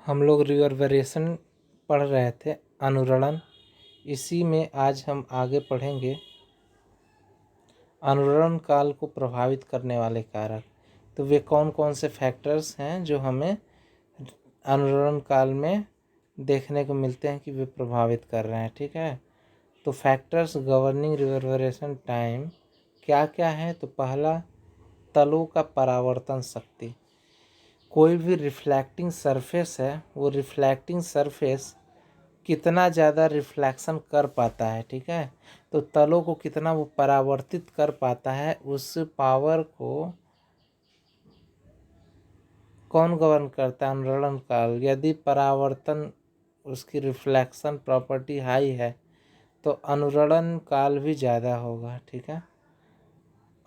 हम लोग रिवर्बरेशन पढ़ रहे थे, अनुरणन। इसी में आज हम आगे पढ़ेंगे अनुरणन काल को प्रभावित करने वाले कारक। तो वे कौन कौन से फैक्टर्स हैं जो हमें अनुरणन काल में देखने को मिलते हैं कि वे प्रभावित कर रहे हैं। ठीक है, तो फैक्टर्स गवर्निंग रिवर्बरेशन टाइम क्या क्या है। तो पहला, तलों का परावर्तन शक्ति। कोई भी रिफ्लेक्टिंग सरफेस है, वो रिफ्लेक्टिंग सरफेस कितना ज़्यादा रिफ्लेक्शन कर पाता है। ठीक है, तो तलों को कितना वो परावर्तित कर पाता है, उस पावर को कौन गवर्न करता है? अनुरणन काल। यदि परावर्तन उसकी रिफ्लेक्शन प्रॉपर्टी हाई है तो अनुरणन काल भी ज़्यादा होगा। ठीक है,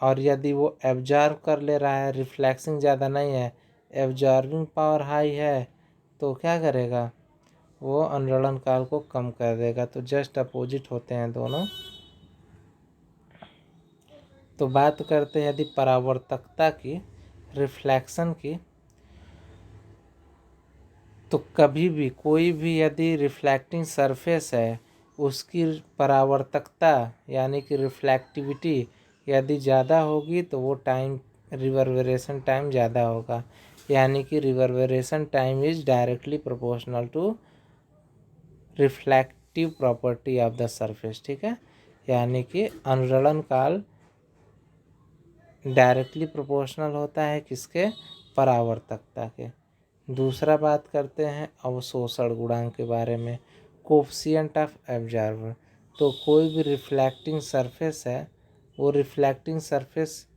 और यदि वो एब्जॉर्ब कर ले रहा है, रिफ्लेक्सिंग ज़्यादा नहीं है, एब्जॉर्बिंग पावर हाई है, तो क्या करेगा? वो अनुरणन काल को कम कर देगा। तो जस्ट अपोजिट होते हैं दोनों। तो बात करते हैं यदि परावर्तकता की, रिफ्लेक्शन की, तो कभी भी कोई भी यदि रिफ्लेक्टिंग सरफेस है, उसकी परावर्तकता यानी कि रिफ्लेक्टिविटी यदि ज़्यादा होगी तो वो टाइम, रिवर्बरेशन टाइम ज़्यादा होगा। यानी कि reverberation time is directly proportional to reflective property of the surface. ठीक है, यानी कि अनुरणन काल डायरेक्टली प्रोपोर्शनल होता है किसके? परावर्तकता के। दूसरा बात करते हैं अवशोषण गुणांक के बारे में, कोफिशिएंट ऑफ एब्जॉर्बर। तो कोई भी रिफ्लेक्टिंग सरफेस है, वो रिफ्लेक्टिंग सरफेस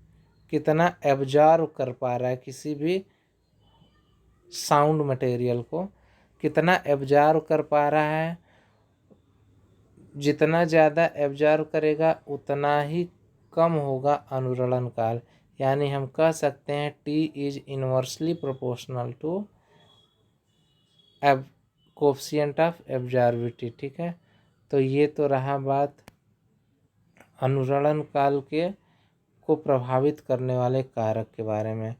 कितना एब्जॉर्व कर पा रहा है, किसी भी साउंड मटेरियल को कितना एब्जॉर्व कर पा रहा है। जितना ज़्यादा एब्जॉर्व करेगा उतना ही कम होगा अनुरणन काल। यानी हम कह सकते हैं T is inversely proportional to coefficient of absorbivity. ठीक है, तो ये तो रहा बात अनुरणन काल के को प्रभावित करने वाले कारक के बारे में।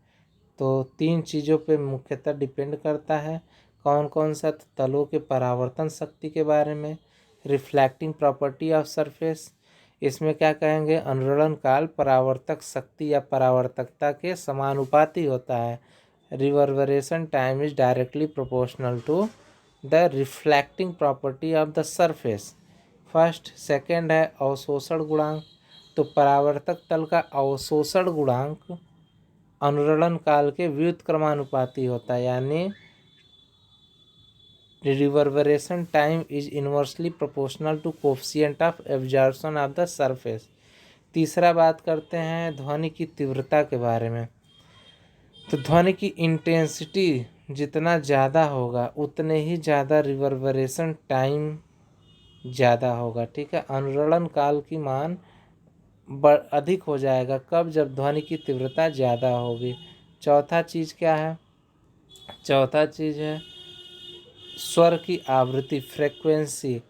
तो तीन चीज़ों पे मुख्यतः डिपेंड करता है। कौन कौन सा? तलों के परावर्तन शक्ति के बारे में, रिफ्लेक्टिंग प्रॉपर्टी ऑफ सरफेस। इसमें क्या कहेंगे? अनुरणन काल परावर्तक शक्ति या परावर्तकता के समानुपाती होता है। Reverberation time is directly proportional to the reflecting property of the surface. First. Second है अवशोषण गुणांक। तो परावर्तक तल का अवशोषण गुणांक अनुरणन काल के व्युत्क्रमानुपाती होता है। यानी reverberation time is inversely proportional to coefficient of absorption of the surface. तीसरा बात करते हैं ध्वनि की तीव्रता के बारे में। तो ध्वनि की इंटेंसिटी जितना ज़्यादा होगा उतने ही ज़्यादा रिवर्बरेशन टाइम ज़्यादा होगा। ठीक है, अनुरणन काल की मान अधिक हो जाएगा कब? जब ध्वनि की तीव्रता ज़्यादा होगी। चौथा चीज़ क्या है? चौथा चीज़ है स्वर की आवृत्ति, फ्रेक्वेंसी।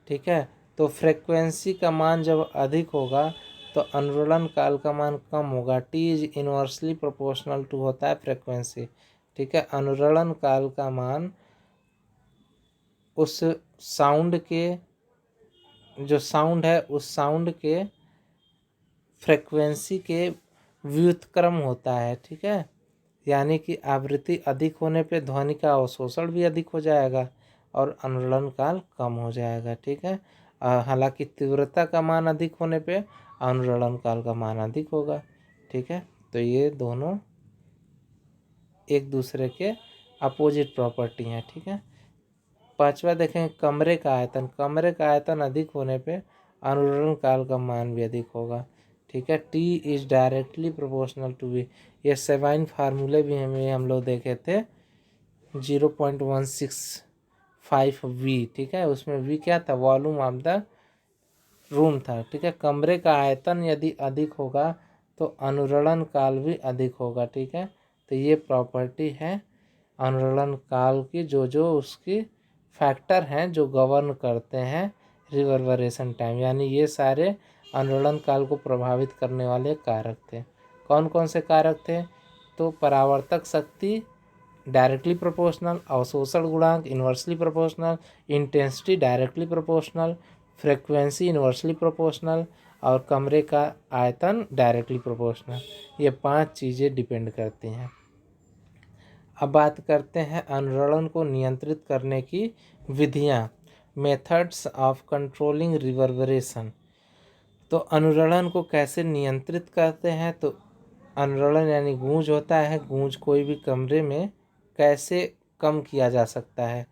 ठीक है, तो फ्रेक्वेंसी का मान जब अधिक होगा तो अनुरणन काल का मान कम होगा। T is inversely proportional to होता है फ्रेक्वेंसी। ठीक है, अनुरणन काल का मान उस साउंड के, जो साउंड है उस साउंड के फ्रेक्वेंसी के व्युत्क्रम होता है। ठीक है, यानी कि आवृत्ति अधिक होने पे ध्वनि का अवशोषण भी अधिक हो जाएगा और अनुरणन काल कम हो जाएगा। ठीक है, हालांकि तीव्रता का मान अधिक होने पे अनुरणन काल का मान अधिक होगा। ठीक है, तो ये दोनों एक दूसरे के अपोजिट प्रॉपर्टी हैं। ठीक है, पांचवा देखें कमरे का आयतन। कमरे का आयतन अधिक होने पे अनुरणन काल का मान भी अधिक होगा। ठीक है, T is directly proportional to V. ये सेवाइन फार्मूले भी हम लोग देखे थे 0.165 वी। ठीक है, उसमें वी क्या था? वॉल्यूम ऑफ द रूम था। ठीक है, कमरे का आयतन यदि अधिक होगा तो अनुरणन काल भी अधिक होगा। ठीक है, तो ये प्रॉपर्टी है अनुरणन काल की, जो उसकी फैक्टर हैं जो गवर्न करते हैं रिवर्बरेशन टाइम। यानी ये सारे अनुरणन काल को प्रभावित करने वाले कारक थे। कौन कौन से कारक थे? तो परावर्तक शक्ति, डायरेक्टली प्रोपोर्शनल, अवशोषण गुणांक inversely proportional, intensity directly proportional, frequency inversely proportional और कमरे का आयतन डायरेक्टली प्रोपोर्शनल। ये 5 चीज़ें डिपेंड करती हैं। अब बात करते हैं अनुरणन को नियंत्रित करने की विधियाँ, मेथड्स ऑफ कंट्रोलिंग रिवर्बरेशन। तो अनुरणन को कैसे नियंत्रित करते हैं? तो अनुरणन यानी गूंज होता है, गूंज कोई भी कमरे में कैसे कम किया जा सकता है?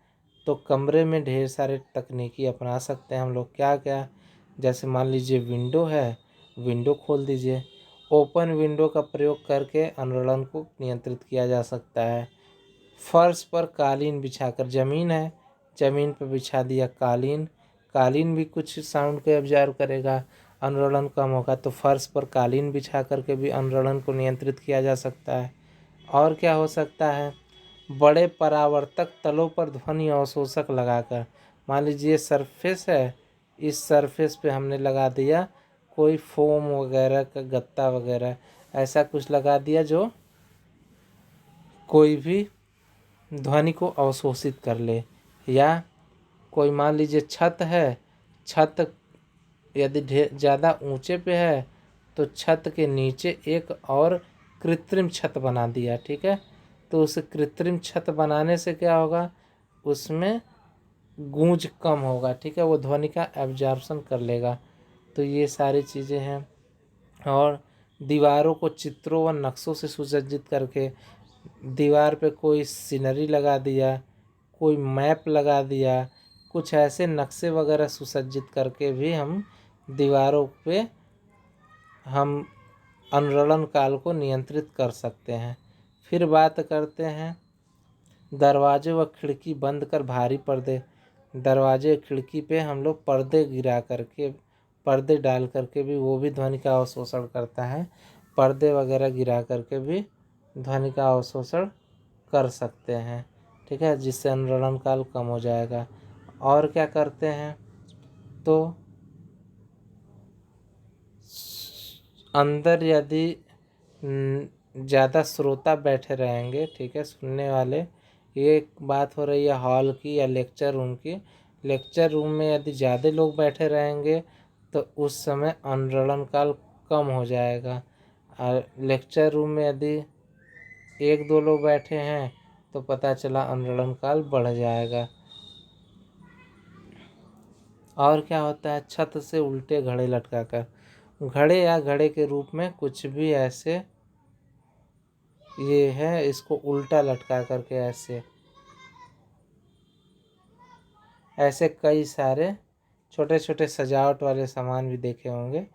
तो कमरे में ढेर सारे तकनीकी अपना सकते हैं हम लोग। क्या क्या? जैसे मान लीजिए विंडो है, विंडो खोल दीजिए। ओपन विंडो का प्रयोग करके अनुरणन को नियंत्रित किया जा सकता है। फर्श पर कालीन बिछाकर, ज़मीन है, ज़मीन पर बिछा दिया कालीन, कालीन भी कुछ साउंड को ऑब्जर्व करेगा, अनुरणन कम होगा। तो फर्श पर कालीन बिछा करके भी अनुरणन को नियंत्रित किया जा सकता है। और क्या हो सकता है? बड़े परावर्तक तलों पर ध्वनि अवशोषक लगाकर, मान लीजिए सरफेस है, इस सरफेस पे हमने लगा दिया कोई फोम वगैरह का गत्ता वगैरह, ऐसा कुछ लगा दिया जो कोई भी ध्वनि को अवशोषित कर ले। या कोई मान लीजिए छत है, छत यदि ज़्यादा ऊंचे पे है तो छत के नीचे एक और कृत्रिम छत बना दिया, ठीक है। तो उस कृत्रिम छत बनाने से क्या होगा? उसमें गूंज कम होगा, ठीक है, वो ध्वनि का एब्जॉर्प्शन कर लेगा। तो ये सारी चीज़ें हैं। और दीवारों को चित्रों व नक्शों से सुसज्जित करके, दीवार पे कोई सीनरी लगा दिया, कोई मैप लगा दिया, कुछ ऐसे नक्शे वगैरह सुसज्जित करके भी हम दीवारों पे हम अनुरणन काल को नियंत्रित कर सकते हैं। फिर बात करते हैं दरवाजे व खिड़की बंद कर भारी पर्दे, दरवाजे खिड़की पे हम लोग पर्दे गिरा करके, पर्दे डाल करके भी वो भी ध्वनि का अवशोषण करता है। पर्दे वगैरह गिरा करके भी ध्वनि का अवशोषण कर सकते हैं, ठीक है, जिससे अनुरणन काल कम हो जाएगा। और क्या करते हैं? तो अंदर यदि ज़्यादा श्रोता बैठे रहेंगे, ठीक है, सुनने वाले, ये एक बात हो रही है हॉल की या लेक्चर रूम की। लेक्चर रूम में यदि ज़्यादा लोग बैठे रहेंगे तो उस समय अनुरणन काल कम हो जाएगा। और लेक्चर रूम में यदि 1-2 लोग बैठे हैं तो पता चला अनुरणन काल बढ़ जाएगा। और क्या होता है? छत से उल्टे घड़े लटकाकर, घड़े या घड़े के रूप में कुछ भी ऐसे ये है, इसको उल्टा लटका करके ऐसे ऐसे कई सारे छोटे छोटे सजावट वाले सामान भी देखे होंगे।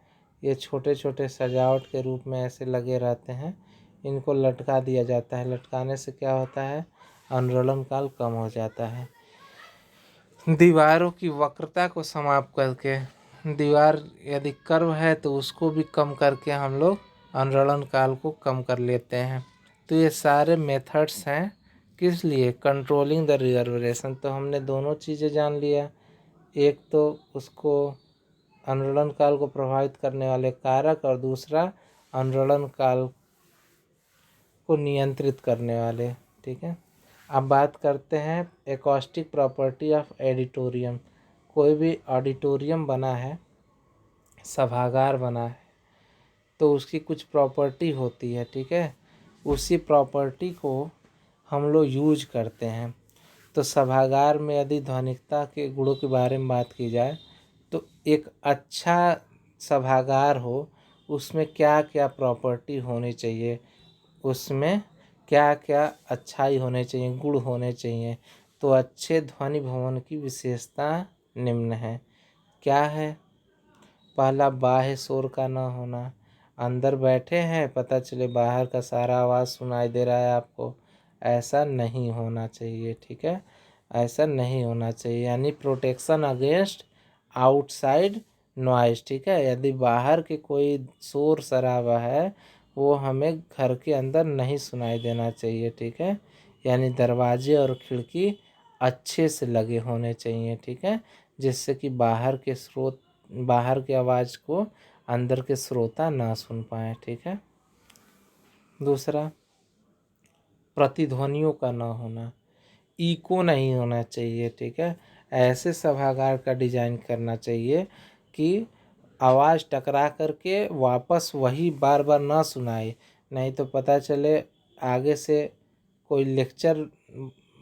ये छोटे छोटे सजावट के रूप में ऐसे लगे रहते हैं, इनको लटका दिया जाता है। लटकाने से क्या होता है? अनुरणन काल कम हो जाता है। दीवारों की वक्रता को समाप्त करके, दीवार यदि कर्व है तो उसको भी कम करके हम लोग अनुरणन काल को कम कर लेते हैं। तो ये सारे मेथड्स हैं किस लिए? Controlling the reverberation. तो हमने दोनों चीज़ें जान लिया, एक तो उसको अनुरणन काल को प्रभावित करने वाले कारक और दूसरा अनुरणन काल को नियंत्रित करने वाले, ठीक है। अब बात करते हैं एकॉस्टिक प्रॉपर्टी ऑफ ऑडिटोरियम। कोई भी ऑडिटोरियम बना है, सभागार बना है, तो उसकी कुछ प्रॉपर्टी होती है, ठीक है। उसी प्रॉपर्टी को हम लोग यूज करते हैं। तो सभागार में यदि ध्वनिकता के गुणों के बारे में बात की जाए तो एक अच्छा सभागार हो उसमें क्या क्या प्रॉपर्टी होनी चाहिए, उसमें क्या क्या अच्छाई होने चाहिए, गुण होने चाहिए। तो अच्छे ध्वनि भवन की विशेषता निम्न है। क्या है? पहला, बाह्य शोर का न होना। अंदर बैठे हैं, पता चले बाहर का सारा आवाज़ सुनाई दे रहा है आपको, ऐसा नहीं होना चाहिए, ठीक है, ऐसा नहीं होना चाहिए। यानी प्रोटेक्शन अगेंस्ट आउटसाइड नॉइज, ठीक है। यदि बाहर के कोई शोर शराबा है वो हमें घर के अंदर नहीं सुनाई देना चाहिए, ठीक है। यानी दरवाजे और खिड़की अच्छे से लगे होने चाहिए, ठीक है, जिससे कि बाहर की आवाज़ को अंदर के श्रोता ना सुन पाए, ठीक है। दूसरा, प्रतिध्वनियों का न होना, इको नहीं होना चाहिए, ठीक है। ऐसे सभागार का डिजाइन करना चाहिए कि आवाज़ टकरा करके वापस वही बार बार ना सुनाए, नहीं तो पता चले आगे से कोई लेक्चर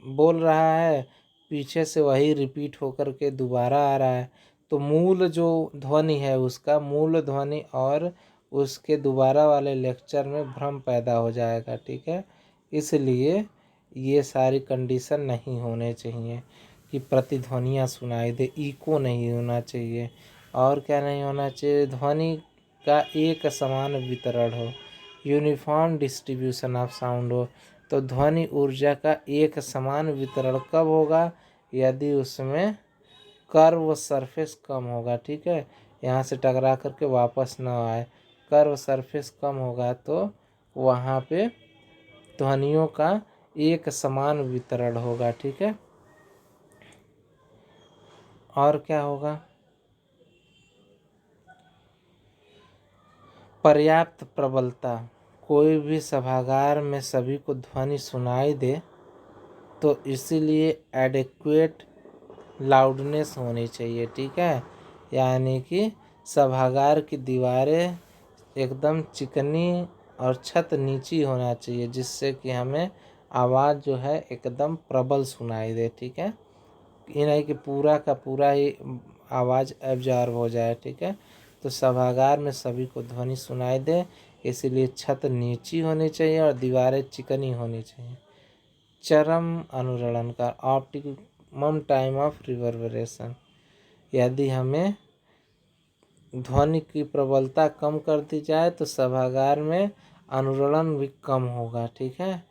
बोल रहा है, पीछे से वही रिपीट होकर के दोबारा आ रहा है, तो मूल जो ध्वनि है उसका मूल ध्वनि और उसके दोबारा वाले लेक्चर में भ्रम पैदा हो जाएगा, ठीक है। इसलिए ये सारी कंडीशन नहीं होने चाहिए कि प्रतिध्वनियाँ सुनाई दे, इको नहीं होना चाहिए। और क्या नहीं होना चाहिए, ध्वनि का एक समान वितरण हो, यूनिफॉर्म डिस्ट्रीब्यूशन ऑफ साउंड हो। तो ध्वनि ऊर्जा का एक समान वितरण कब होगा, यदि उसमें कर्व सरफेस कम होगा, ठीक है। यहाँ से टकरा करके वापस ना आए, कर्व सरफेस कम होगा तो वहाँ पे ध्वनियों का एक समान वितरण होगा, ठीक है। और क्या होगा, पर्याप्त प्रबलता, कोई भी सभागार में सभी को ध्वनि सुनाई दे तो इसीलिए एडिक्वेट लाउडनेस होनी चाहिए, ठीक है। यानी कि सभागार की दीवारें एकदम चिकनी और छत नीची होना चाहिए, जिससे कि हमें आवाज़ जो है एकदम प्रबल सुनाई दे, ठीक है। ये नहीं कि पूरा का पूरा ही आवाज़ एब्जॉर्ब हो जाए, ठीक है। तो सभागार में सभी को ध्वनि सुनाई दे, इसीलिए छत नीची होनी चाहिए और दीवारें चिकनी होनी चाहिए। चरम अनुरणन का ऑप्टिमम टाइम ऑफ रिवर्बरेशन, यदि हमें ध्वनि की प्रबलता कम कर दी जाए तो सभागार में अनुरणन भी कम होगा, ठीक है।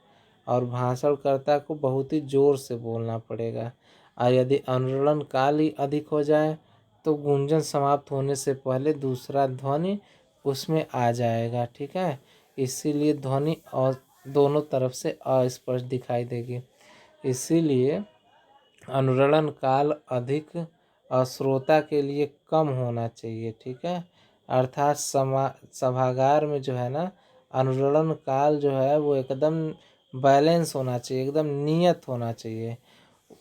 और भाषणकर्ता को बहुत ही ज़ोर से बोलना पड़ेगा। और यदि अनुरणन काल ही अधिक हो जाए तो गूंजन समाप्त होने से पहले दूसरा ध्वनि उसमें आ जाएगा, ठीक है। इसीलिए ध्वनि और दोनों तरफ से अस्पष्ट दिखाई देगी, इसीलिए अनुरणन काल अधिक और श्रोता के लिए कम होना चाहिए, ठीक है। अर्थात सभागार में जो है ना, अनुरणन काल जो है वो एकदम बैलेंस होना चाहिए, एकदम नियत होना चाहिए।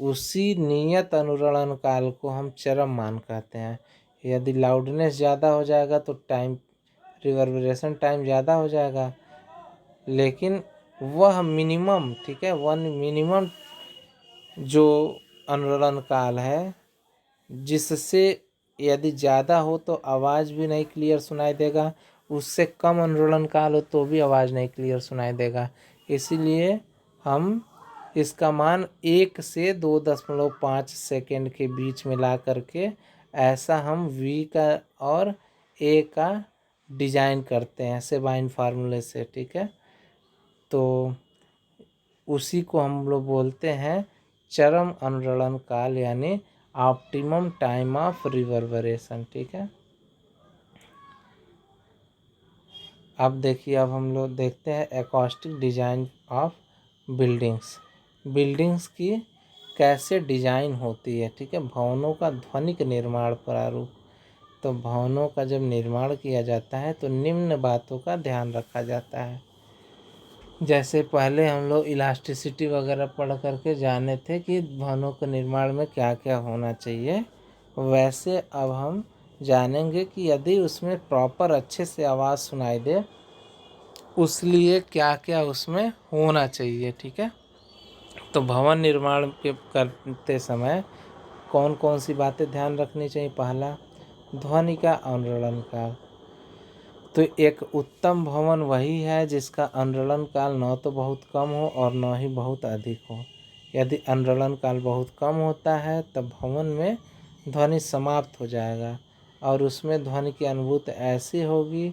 उसी नियत अनुरणन काल को हम चरम मान कहते हैं। यदि लाउडनेस ज़्यादा हो जाएगा तो टाइम रिवर्बरेशन टाइम ज़्यादा हो जाएगा, लेकिन वह मिनिमम, ठीक है, वन मिनिमम जो अनुरणन काल है, जिससे यदि ज़्यादा हो तो आवाज़ भी नहीं क्लियर सुनाई देगा, उससे कम अनुरणन काल हो तो भी आवाज़ नहीं क्लियर सुनाई देगा। इसीलिए हम इसका मान 1 से 2.5 सेकेंड के बीच में ला करके ऐसा हम V का और A का डिजाइन करते हैं सेबाइन फार्मूले से, ठीक है। तो उसी को हम लोग बोलते हैं चरम अनुरणन काल, यानी ऑप्टिमम टाइम ऑफ रिवर्बरेशन, ठीक है। अब देखिए, अब हम लोग देखते हैं acoustic design of buildings. Buildings की कैसे डिजाइन होती है, ठीक है। भवनों का ध्वनिक निर्माण प्रारूप, तो भवनों का जब निर्माण किया जाता है तो निम्न बातों का ध्यान रखा जाता है। जैसे पहले हम लोग इलास्टिसिटी वगैरह पढ़ करके जाने थे कि भवनों के निर्माण में क्या क्या होना चाहिए, वैसे अब हम जानेंगे कि यदि उसमें प्रॉपर अच्छे से आवाज़ सुनाई दे उस लिए क्या क्या उसमें होना चाहिए, ठीक है। तो भवन निर्माण के करते समय कौन कौन सी बातें ध्यान रखनी चाहिए। पहला, ध्वनि का अनुरणन काल। तो एक उत्तम भवन वही है जिसका अनुरणन काल न तो बहुत कम हो और न ही बहुत अधिक हो। यदि अनुरणन काल बहुत कम होता है तब भवन में ध्वनि समाप्त हो जाएगा और उसमें ध्वनि की अनुभूति ऐसी होगी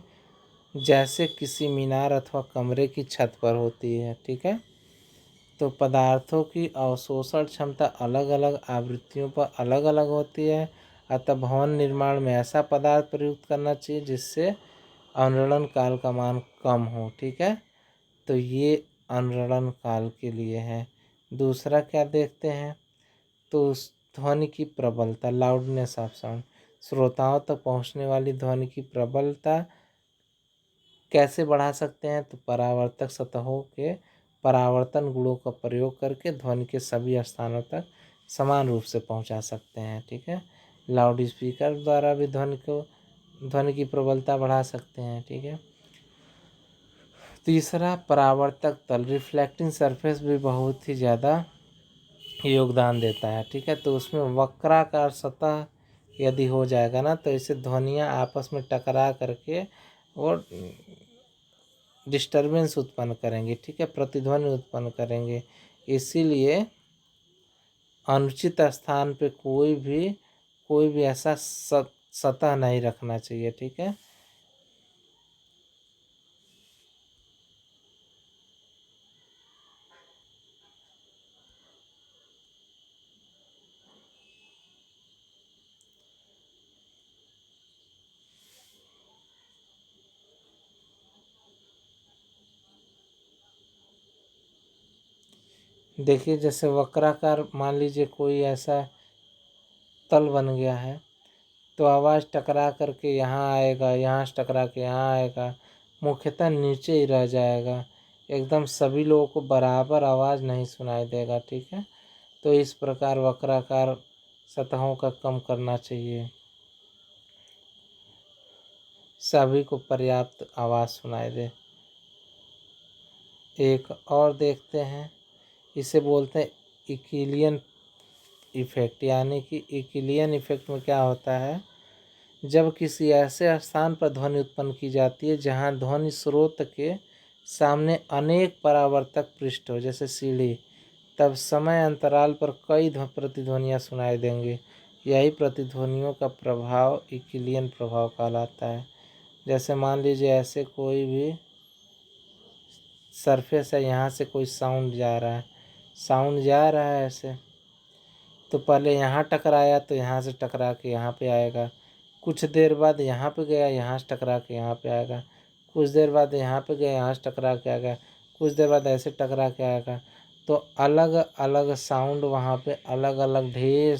जैसे किसी मीनार अथवा कमरे की छत पर होती है, ठीक है। तो पदार्थों की अवशोषण क्षमता अलग अलग आवृत्तियों पर अलग अलग होती है, अतः भवन निर्माण में ऐसा पदार्थ प्रयुक्त करना चाहिए जिससे अनुरणन काल का मान कम हो, ठीक है। तो ये अनुरणन काल के लिए है। दूसरा क्या देखते हैं, तो उस ध्वनि की प्रबलता, लाउडनेस ऑफ साउंड, श्रोताओं तक पहुंचने वाली ध्वनि की प्रबलता कैसे बढ़ा सकते हैं, तो परावर्तक सतहों के परावर्तन गुणों का प्रयोग करके ध्वनि के सभी स्थानों तक समान रूप से पहुंचा सकते हैं। ठीक है, लाउड स्पीकर द्वारा भी ध्वनि की प्रबलता बढ़ा सकते हैं। ठीक है, तीसरा परावर्तक तल, रिफ्लेक्टिंग सरफेस भी बहुत ही ज़्यादा योगदान देता है। ठीक है, तो उसमें वक्राकार सतह यदि हो जाएगा ना, तो इससे ध्वनियाँ आपस में टकरा करके और डिस्टरबेंस उत्पन्न करेंगे। ठीक है, प्रतिध्वनि उत्पन्न करेंगे। इसीलिए अनुचित स्थान पे कोई भी ऐसा सतह नहीं रखना चाहिए। ठीक है, देखिए जैसे वक्राकार मान लीजिए कोई ऐसा तल बन गया है, तो आवाज़ टकरा करके यहाँ आएगा, यहाँ से टकरा के यहाँ आएगा, मुख्यतः नीचे ही रह जाएगा, एकदम सभी लोगों को बराबर आवाज़ नहीं सुनाई देगा। ठीक है, तो इस प्रकार वक्राकार सतहों का कम करना चाहिए, सभी को पर्याप्त आवाज़ सुनाई दे। एक और देखते हैं, इसे बोलते हैं इक्विलियन इफेक्ट, यानी कि इक्विलियन इफेक्ट में क्या होता है, जब किसी ऐसे स्थान पर ध्वनि उत्पन्न की जाती है जहां ध्वनि स्रोत के सामने अनेक परावर्तक पृष्ठ हो, जैसे सीढ़ी, तब समय अंतराल पर कई प्रतिध्वनियाँ सुनाई देंगी। यही प्रतिध्वनियों का प्रभाव इक्विलियन प्रभाव कहलाता है। जैसे मान लीजिए ऐसे कोई भी सरफेस है, यहाँ से कोई साउंड जा रहा है ऐसे, तो पहले यहाँ टकराया तो यहाँ से टकरा के यहाँ पे आएगा, कुछ देर बाद यहाँ पे गया, यहाँ से टकरा के यहाँ पे आएगा, कुछ देर बाद यहाँ पे गया, यहाँ से टकरा के आएगा, कुछ देर बाद ऐसे टकरा के आएगा। तो अलग अलग साउंड वहाँ पे अलग अलग ढेर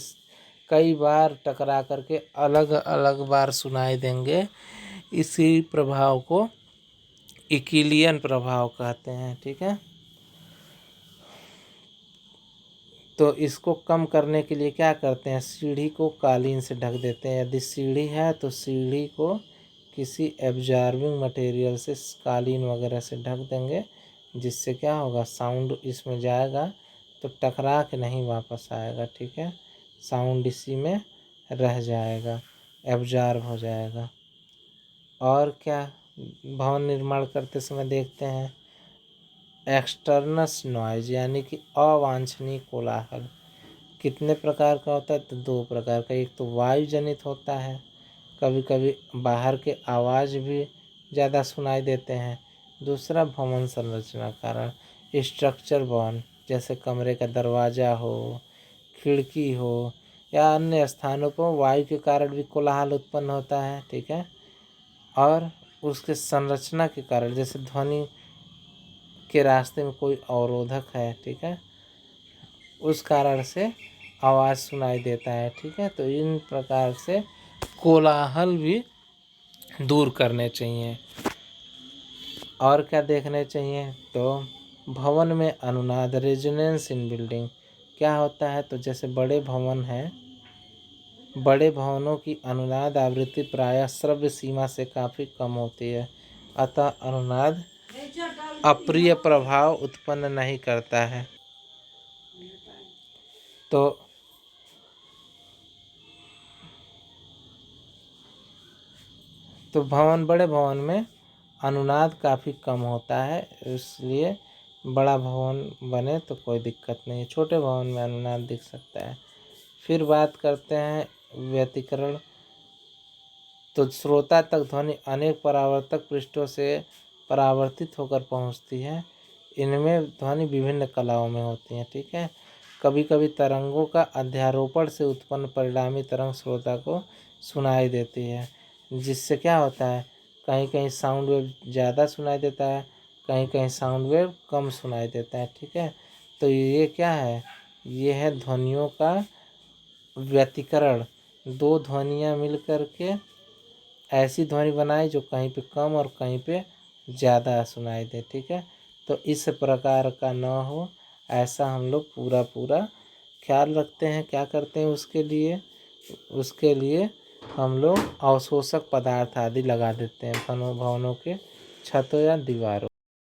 कई बार टकरा करके अलग अलग बार सुनाई देंगे। इसी प्रभाव को इक्विलियन प्रभाव कहते हैं। ठीक है, तो इसको कम करने के लिए क्या करते हैं, सीढ़ी को कालीन से ढक देते हैं। यदि सीढ़ी है तो सीढ़ी को किसी एब्जॉर्बिंग मटेरियल से, कालीन वगैरह से ढक देंगे, जिससे क्या होगा, साउंड इसमें जाएगा तो टकरा के नहीं वापस आएगा। ठीक है, साउंड इसी में रह जाएगा, एब्जॉर्ब हो जाएगा। और क्या भवन निर्माण करते समय देखते हैं, एक्सटर्नस नॉइज, यानी कि अवांछनीय कोलाहल कितने प्रकार का होता है, तो दो प्रकार का। एक तो वायु जनित होता है, कभी कभी बाहर के आवाज़ भी ज़्यादा सुनाई देते हैं। दूसरा भवन संरचना कारण, स्ट्रक्चर बर्न, जैसे कमरे का दरवाज़ा हो, खिड़की हो या अन्य स्थानों पर वायु के कारण भी कोलाहल उत्पन्न होता है। ठीक है, और उसके संरचना के कारण, जैसे ध्वनि के रास्ते में कोई अवरोधक है, ठीक है, उस कारण से आवाज़ सुनाई देता है। ठीक है, तो इन प्रकार से कोलाहल भी दूर करने चाहिए। और क्या देखने चाहिए, तो भवन में अनुनाद, रेजोनेंस इन बिल्डिंग क्या होता है, तो जैसे बड़े भवन हैं, बड़े भवनों की अनुनाद आवृत्ति प्रायः श्रव्य सीमा से काफ़ी कम होती है, अतः अनुनाद अप्रिय प्रभाव उत्पन्न नहीं करता है। तो बड़े भवन में अनुनाद काफ़ी कम होता है, इसलिए बड़ा भवन बने तो कोई दिक्कत नहीं है, छोटे भवन में अनुनाद दिख सकता है। फिर बात करते हैं व्यतिकरण। तो श्रोता तक ध्वनि अनेक परावर्तक पृष्ठों से परावर्तित होकर पहुंचती है। इनमें ध्वनि विभिन्न कलाओं में होती है। ठीक है, कभी कभी तरंगों का अध्यारोपण से उत्पन्न परिणामी तरंग श्रोता को सुनाई देती है, जिससे क्या होता है, कहीं कहीं साउंड वेव ज़्यादा सुनाई देता है, कहीं कहीं साउंड वेव कम सुनाई देता है। ठीक है, तो ये क्या है, ये है ध्वनियों का व्यतिकरण। दो ध्वनियाँ मिल कर के ऐसी ध्वनि बनाई जो कहीं पे कम और कहीं पे ज़्यादा सुनाई दे। ठीक है, तो इस प्रकार का न हो, ऐसा हम लोग पूरा ख्याल रखते हैं। क्या करते हैं उसके लिए हम लोग अवशोषक पदार्थ आदि लगा देते हैं भवनों के छतों या दीवारों।